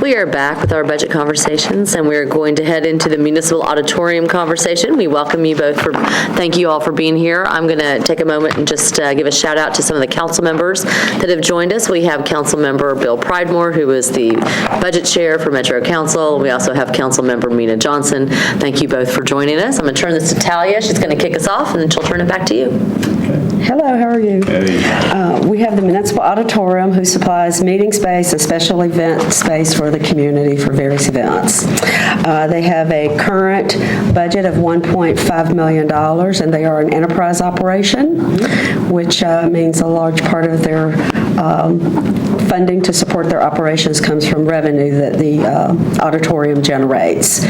We are back with our budget conversations, and we're going to head into the Municipal Auditorium conversation. We welcome you both thank you all for being here. I'm going to take a moment and just give a shout out to some of the council members that have joined us. We have Council Member Bill Pridemore, who is the Budget Chair for Metro Council. We also have Council Member Mina Johnson. Thank you both for joining us. I'm going to turn this to Talia. She's going to kick us off, and then she'll turn it back to you. Hello, how are you? Hey. We have the Municipal Auditorium, who supplies meeting space and special event space for the community for various events. They have a current budget of $1.5 million, and they are an enterprise operation, which means a large part of their funding to support their operations comes from revenue that the auditorium generates.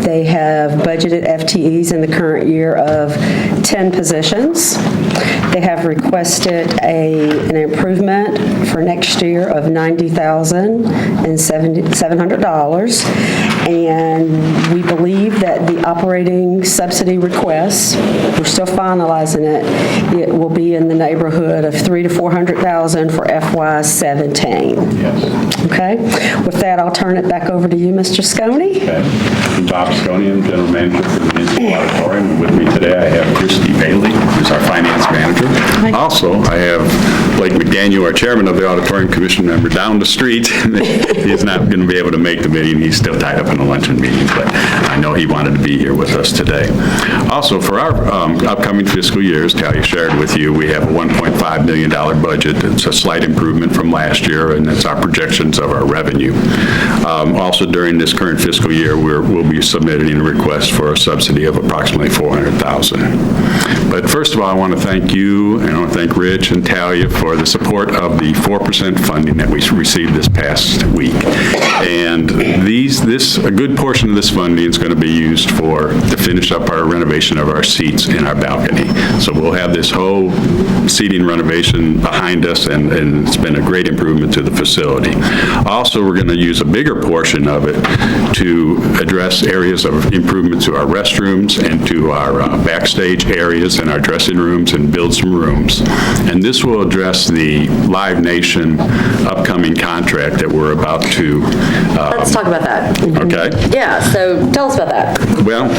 They have budgeted FTEs in the current year of 10 positions. They have requested an improvement for next year of $90,700, and we believe that the operating subsidy request, we're still finalizing it, it will be in the neighborhood of $300,000 to $400,000 for FY17. Yes. Okay? With that, I'll turn it back over to you, Mr. Sconey. Okay. I'm Bob Sconey, I'm General Manager for the Municipal Auditorium. With me today, I have Christy Bailey, who's our Finance Manager. Hi. Also, I have Blake McDaniel, our Chairman of the Auditorium Commission member, down the street. He's not going to be able to make the meeting. He's still tied up in a luncheon meeting, but I know he wanted to be here with us today. Also, for our upcoming fiscal year, as Talia shared with you, we have a $1.5 million budget. It's a slight improvement from last year, and it's our projections of our revenue. Also, during this current fiscal year, we'll be submitting a request for a subsidy of approximately $400,000. But first of all, I want to thank you, and I want to thank Rich and Talia for the support of the 4% funding that we received this past week. And a good portion of this funding is going to be used to finish up our renovation of our seats in our balcony. So we'll have this whole seating renovation behind us, and it's been a great improvement to the facility. Also, we're going to use a bigger portion of it to address areas of improvement to our restrooms and to our backstage areas and our dressing rooms, and build some rooms. And this will address the Live Nation upcoming contract that we're about to... Let's talk about that. Okay. Yeah, so tell us about that. Well,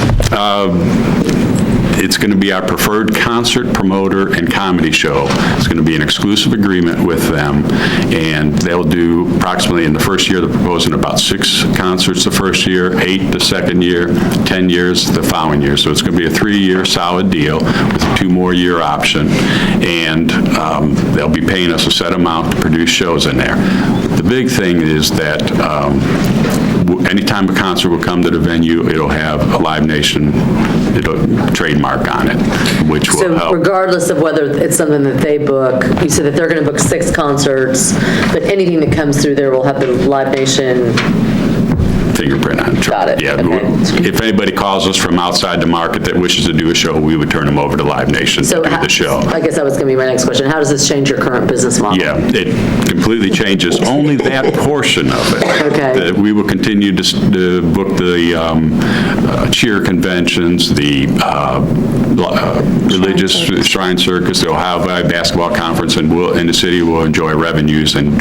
it's going to be our preferred concert promoter and comedy show. It's going to be an exclusive agreement with them, and they'll do approximately, in the first year, they're proposing about 6 concerts the first year, 8 the second year, 10 years the following year. So it's going to be a 3-year solid deal with a 2-more-year option, and they'll be paying us a set amount to produce shows in there. The big thing is that anytime a concert will come to the venue, it'll have a Live Nation trademark on it, which will help. So regardless of whether it's something that they book, you said that they're going to book 6 concerts, but anything that comes through there will have the Live Nation fingerprint on it. Got it. Yeah. Okay. If anybody calls us from outside the market that wishes to do a show, we would turn them over to Live Nation to do the show. I guess that was going to be my next question. How does this change your current business model? Yeah, it completely changes only that portion of it. Okay. That we will continue to book the cheer conventions, the religious shrine circus, the Ohio Valley Basketball Conference, and the city will enjoy revenues and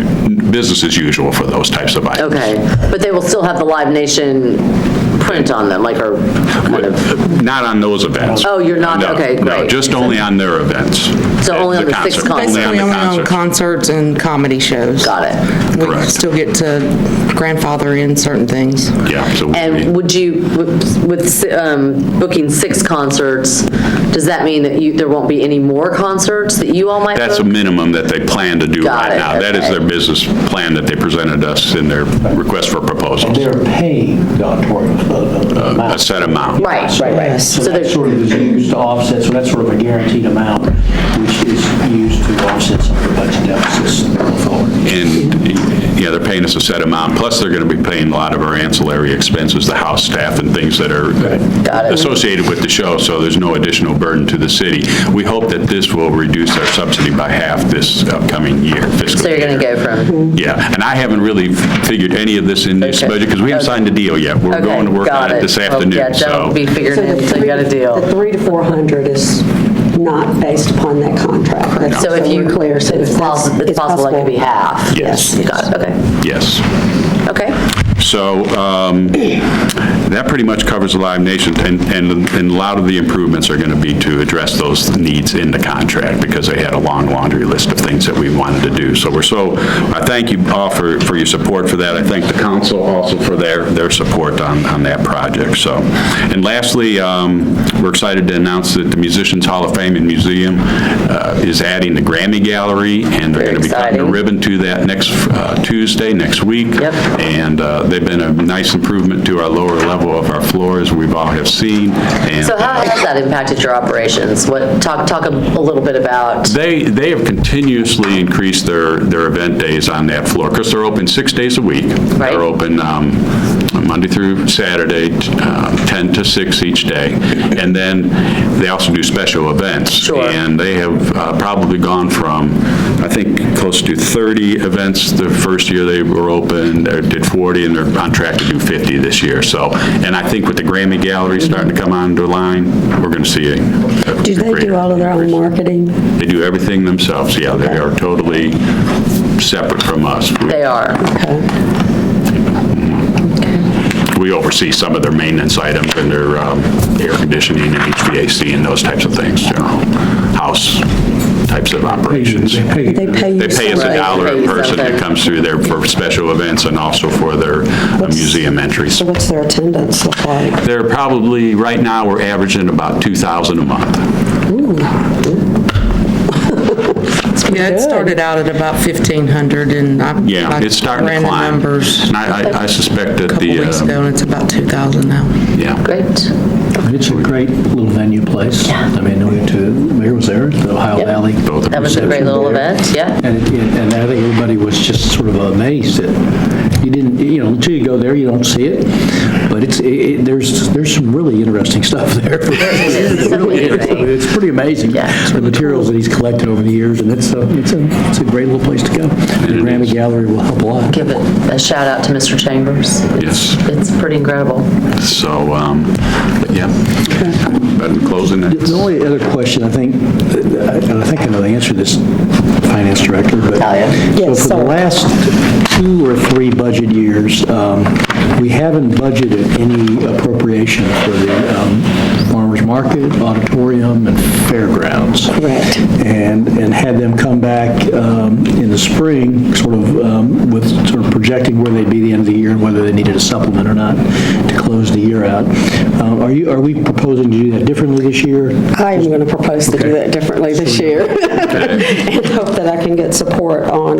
business as usual for those types of items. Okay, but they will still have the Live Nation print on them, like, or kind of... Not on those events. Oh, you're not? No, Okay, great. No, just only on their events. So only on the 6 concerts? Basically only on concerts and comedy shows. Got it. We Correct. still get to grandfather in certain things. Yeah. So And would you, with booking 6 concerts, does that mean that there won't be any more concerts that you all might book? that's a minimum that they plan to do Got right it, now. That is okay. their business plan that they presented us in their request for proposals. They're paying the auditorium A set amount. Right. So that sort of is used to offset, so that's sort of a guaranteed amount, which is used to offset some of the budget deficits going forward. And, yeah, they're paying us a set amount, plus they're going to be paying a lot of our ancillary expenses, the house staff and things that are associated with the show, so there's no additional burden to the city. We hope that this will reduce our subsidy by half this upcoming year, fiscal So you're going to year. go from... Yeah, and I haven't really figured any of this in this Okay. budget, because we haven't signed a deal yet. We're going to work on it this afternoon, Yeah, that'll be figured in until you got a deal. The $300,000 to $400,000 is not based upon that contract. That's So if you, we're clear. So it's possible it could be half. Yes. Got it, okay. Yes. Okay. So that pretty much covers the Live Nation, and a lot of the improvements are going to be to address those needs in the contract, because they had a long laundry list of things that we wanted to do. So I thank you all for your support for that. I thank the council also for their support on that project. So, and lastly, we're excited to announce that the Musicians Hall of Fame and Museum is adding the Grammy Gallery, and they're going to be cutting a ribbon to that next Tuesday, next week. Yep. And they've been a nice improvement to our lower level of our floors, we've all have seen. And So how has that impacted your operations? Talk a little bit about. They have continuously increased their event days on that floor, because they're open 6 days a week. Right. They're open Monday through Saturday, 10 to 6 each day. And then they also do special events. Sure. And they have probably gone from, I think, close to 30 events the first year they were open. They did 40, and they're on track to do 50 this year. So, and I think with the Grammy Gallery starting to come onto the line, we're going to see a Do they greater do all of their own increase. marketing? They do everything themselves, yeah. They are totally separate from us. They are. We oversee some of their maintenance items and their air conditioning and HVAC and those types of things, general house types of operations. They pay you They pay us something. $1 Pay a you person that something. comes through there for special events and also for their museum entries. So what's their attendance look like? They're probably, right now, we're averaging about 2,000 a month. Yeah, it started out at about 1,500, and I It's starting to ran the climb. numbers And I suspect that a couple weeks ago, and it's about 2,000 now. yeah. Great. It's a great little venue place. I mean, we went to, Mayor was there, the Ohio Yep. Valley. That was a great little event, yeah. And I think everybody was just sort of amazed that you didn't, until you go there, you don't see it. But there's some really interesting stuff there. It really is. I mean, it's pretty amazing. Yeah. The materials that he's collected over the years, and it's a great little place to go. The Grammy Gallery will help a lot. Give it a shout out to Mr. Chambers. Yes. It's pretty incredible. So, but yeah. But in closing, The that's... only other question, I think I know the answer to this, Finance Director, but Yes, so for the sir. last 2 or 3 budget years, we haven't budgeted any appropriation for the Farmers Market, Auditorium, and Fairgrounds. Correct. And had them come back in the spring, sort of projecting where they'd be the end of the year and whether they needed a supplement or not to close the year out. Are we proposing to do that differently this year? I am going to propose to do that differently this year. And hope that I can get support on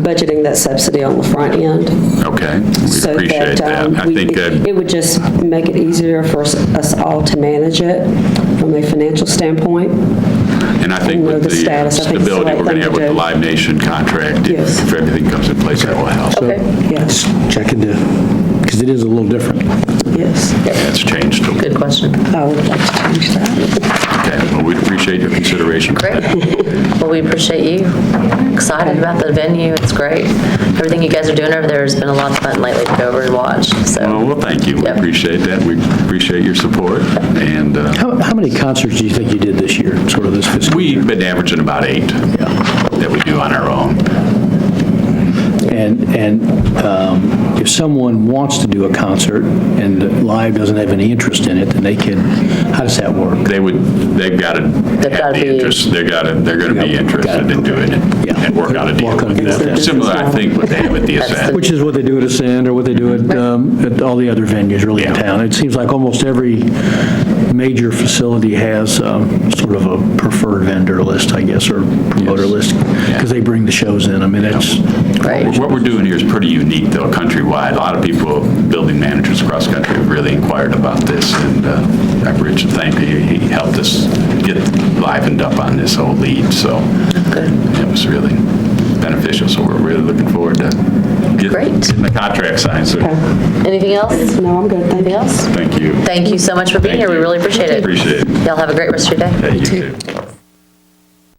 budgeting that subsidy on the front end. Okay, we So appreciate that. I think it would just make it easier for us all to manage it from a financial standpoint. and I think know with the the status. I think it's the stability right we're going to thing have to with the do. Live Nation contract, Yes. if everything comes in place, that will help. Okay. Yes, Check into, because it is a little different. yes. It's changed a little. Good question. I would like to change that. Okay, well, we appreciate your consideration. Great. Well, we appreciate you. Excited about the venue. It's great. Everything you guys are doing over there has been a lot of fun lately to go over and watch. So, Well, thank you. We Yep. appreciate that. We appreciate your support. And How many concerts do you think you did this year, sort of this fiscal year? we've been averaging about 8 that we do on our own. And if someone wants to do a concert and Live doesn't have any interest in it, then they can, how does that work? They've got to have gotta the be- interest. They're going to be Yep, interested got it. in doing it Yeah. and work out a deal Work on with it. them. Similar, I think, what they have at the Ascent. Which is what they do at Ascend or what they do at all the other venues really in Yeah. town. It seems like almost every major facility has sort of a preferred vendor list, I guess, or promoter list, because they bring the shows in. I mean, that's, great. What we're doing here is pretty unique, though, countrywide. A lot of people, building managers across the country, have really inquired about this, and Rich, thank you. He helped us get livened up on this whole lead, so it was really beneficial. So we're really looking forward to Great. getting the contract signed. So Anything else? No, I'm good. Thank Anything you. else? thank you. Thank you so much for being Thank here. We you. really appreciate it. Appreciate it. Y'all have a great rest of your day. Yeah, you too.